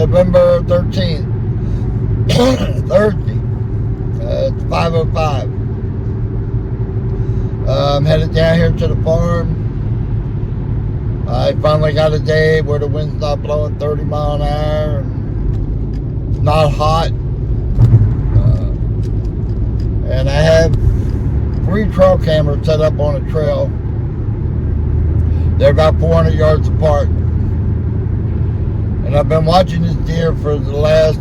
November 13th, Thursday. It's 5:05. I'm headed down here to the farm. I finally got a day where the wind's not blowing 30 miles an hour and it's not hot. And I have 3 trail cameras set up on a trail. They're about 400 yards apart. And I've been watching this deer for the last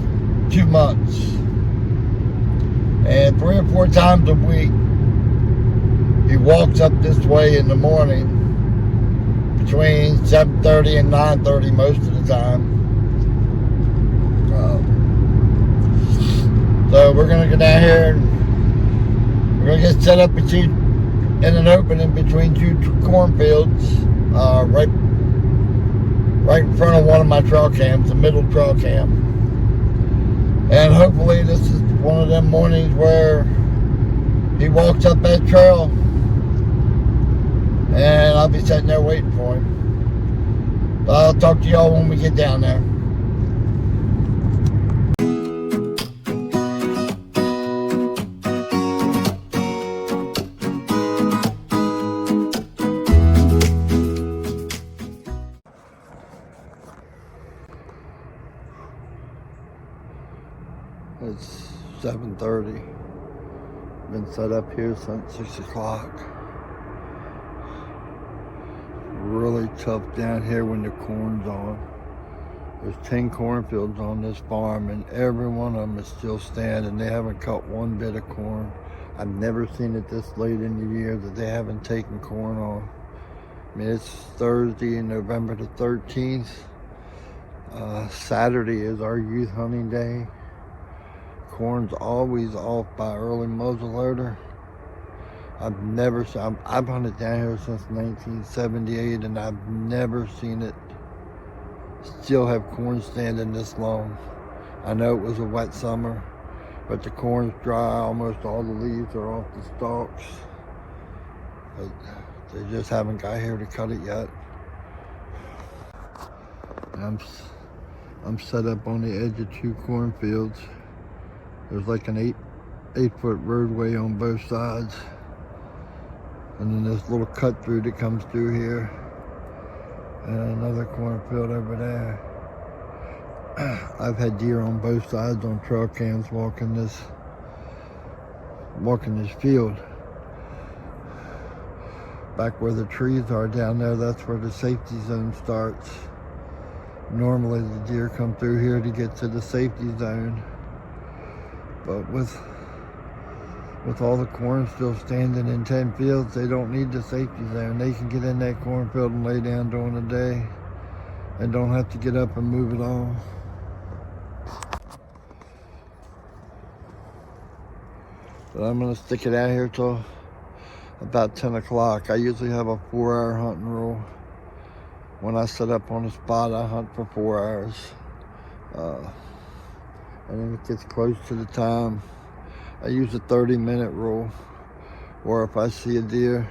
2 months. And 3 or 4 times a week, he walks up this way in the morning between 7:30 and 9:30 most of the time. So we're going to go down here and we're going to get set up in an opening between 2 cornfields, right in front of one of my trail cams, the middle trail cam. And hopefully this is one of them mornings where he walks up that trail and I'll be sitting there waiting for him. But I'll talk to y'all when we get down there. It's 7:30. Been set up here since 6 o'clock. Really tough down here when the corn's on. There's 10 cornfields on this farm and every one of them is still standing. They haven't cut one bit of corn. I've never seen it this late in the year that they haven't taken corn on. I mean, it's Thursday, November the 13th. Saturday is our youth hunting day. Corn's always off by early muzzleloader. I've hunted down here since 1978 and I've never seen it still have corn standing this long. I know it was a wet summer, but the corn's dry. Almost all the leaves are off the stalks. But they just haven't got here to cut it yet. I'm set up on the edge of 2 cornfields. There's like an 8-foot roadway on both sides. And then this little cut through that comes through here. And another cornfield over there. I've had deer on both sides on trail cams walking this field. Back where the trees are down there, that's where the safety zone starts. Normally the deer come through here to get to the safety zone. But with all the corn still standing in 10 fields, they don't need the safety zone. They can get in that cornfield and lay down during the day and don't have to get up and move at all. But I'm gonna stick it out here till about 10 o'clock. I usually have a 4-hour hunting rule. When I set up on a spot, I hunt for 4 hours. And then it gets close to the time, I use a 30-minute rule. Or if I see a deer,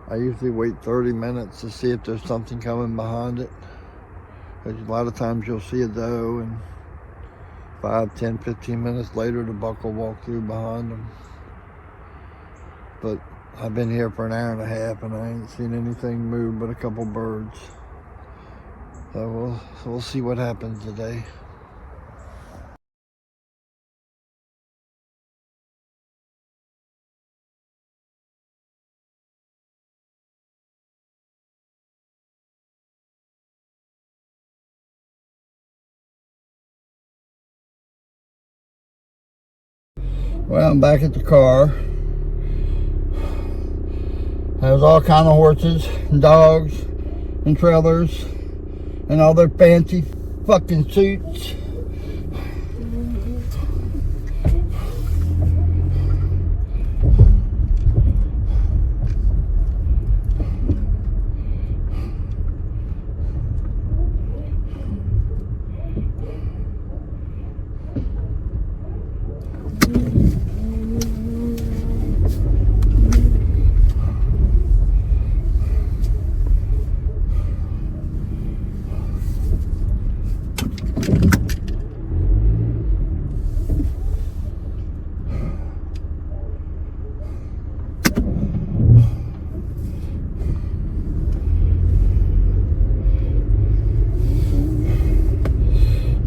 I usually wait 30 minutes to see if there's something coming behind it. Because a lot of times you'll see a doe and 5, 10, 15 minutes later the buck will walk through behind them. But I've been here for an hour and a half and I ain't seen anything move but a couple birds. So we'll see what happens today. Well, I'm back at the car. There's all kind of horses and dogs and trailers and all their fancy fucking suits.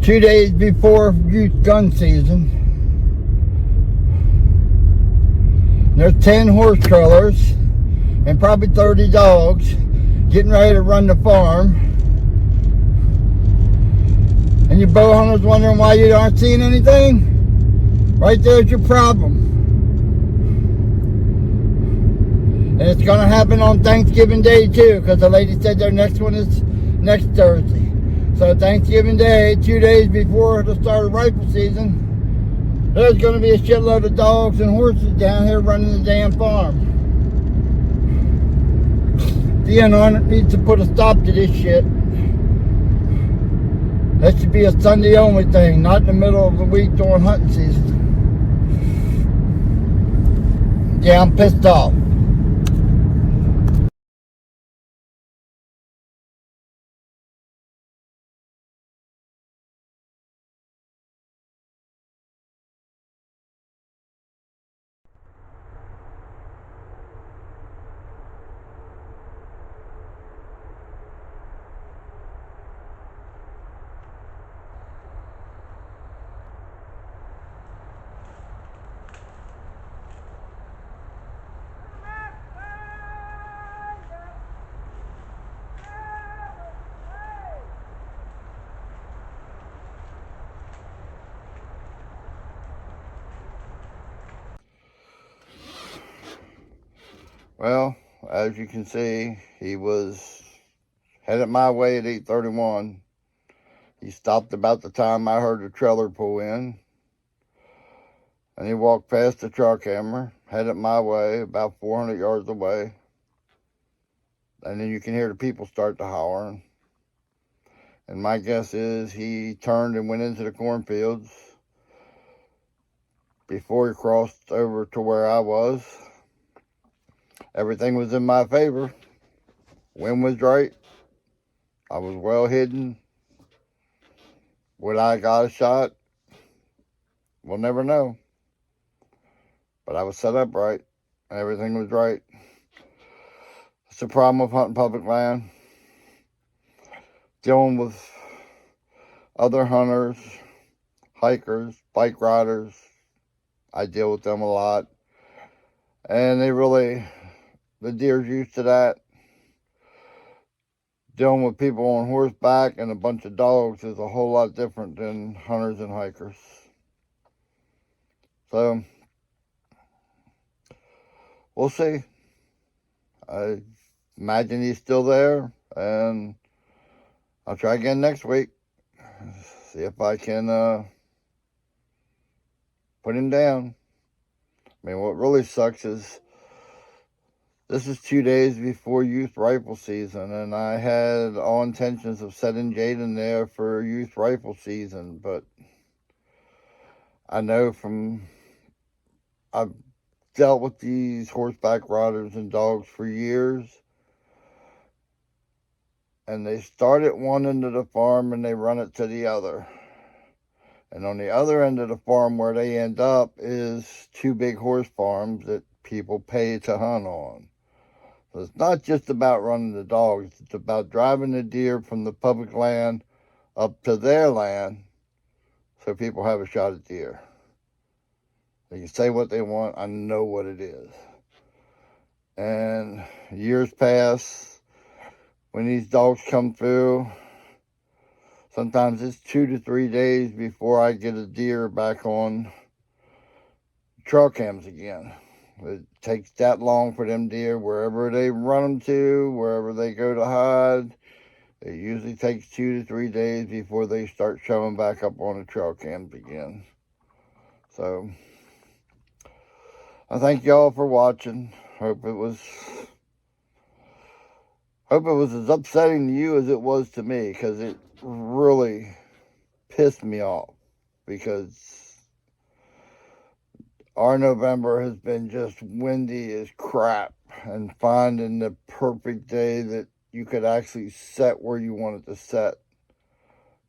2 days before youth gun season. There's 10 horse trailers and probably 30 dogs getting ready to run the farm. And your bow hunters wondering why you aren't seeing anything? Right there's your problem. And it's going to happen on Thanksgiving Day too, because the lady said their next one is next Thursday. So Thanksgiving Day, 2 days before the start of rifle season, there's going to be a shitload of dogs and horses down here running the damn farm. The DNR needs to put a stop to this shit. That should be a Sunday only thing, not in the middle of the week during hunting season. Yeah, I'm pissed off. Well, as you can see, he was headed my way at 8:31. He stopped about the time I heard the trailer pull in. And he walked past the Trailcam, headed my way, about 400 yards away. And then you can hear the people start to holler. And my guess is he turned and went into the cornfields before he crossed over to where I was. Everything was in my favor. Wind was right. I was well hidden. Would I got a shot? We'll never know. But I was set up right. Everything was right. It's the problem with hunting public land. Dealing with other hunters, hikers, bike riders. I deal with them a lot. And the deer's used to that. Dealing with people on horseback and a bunch of dogs is a whole lot different than hunters and hikers. So, we'll see. I imagine he's still there, and I'll try again next week. See if I can put him down. I mean, what really sucks is this is 2 days before youth rifle season, and I had all intentions of setting Jayden there for youth rifle season, but I know I've dealt with these horseback riders and dogs for years, and they start at one end of the farm and they run it to the other. And on the other end of the farm where they end up is 2 big horse farms that people pay to hunt on. So it's not just about running the dogs. It's about driving the deer from the public land up to their land so people have a shot at deer. They can say what they want. I know what it is. And years pass. When these dogs come through, sometimes it's 2 to 3 days before I get a deer back on trail cams again. It takes that long for them deer, wherever they run them to, wherever they go to hide. It usually takes 2 to 3 days before they start showing back up on the trail cams again. So, I thank y'all for watching. Hope it was as upsetting to you as it was to me, because it really pissed me off, because our November has been just windy as crap, and finding the perfect day that you could actually set where you wanted to set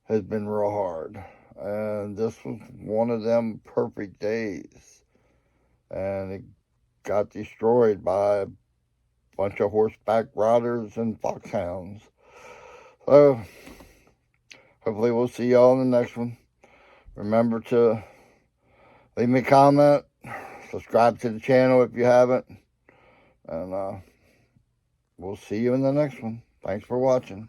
has been real hard. And this was one of them perfect days. And it got destroyed by a bunch of horseback riders and foxhounds. So, Hopefully we'll see y'all in the next one. Remember to leave me a comment. Subscribe to the channel if you haven't. And we'll see you in the next one. Thanks for watching.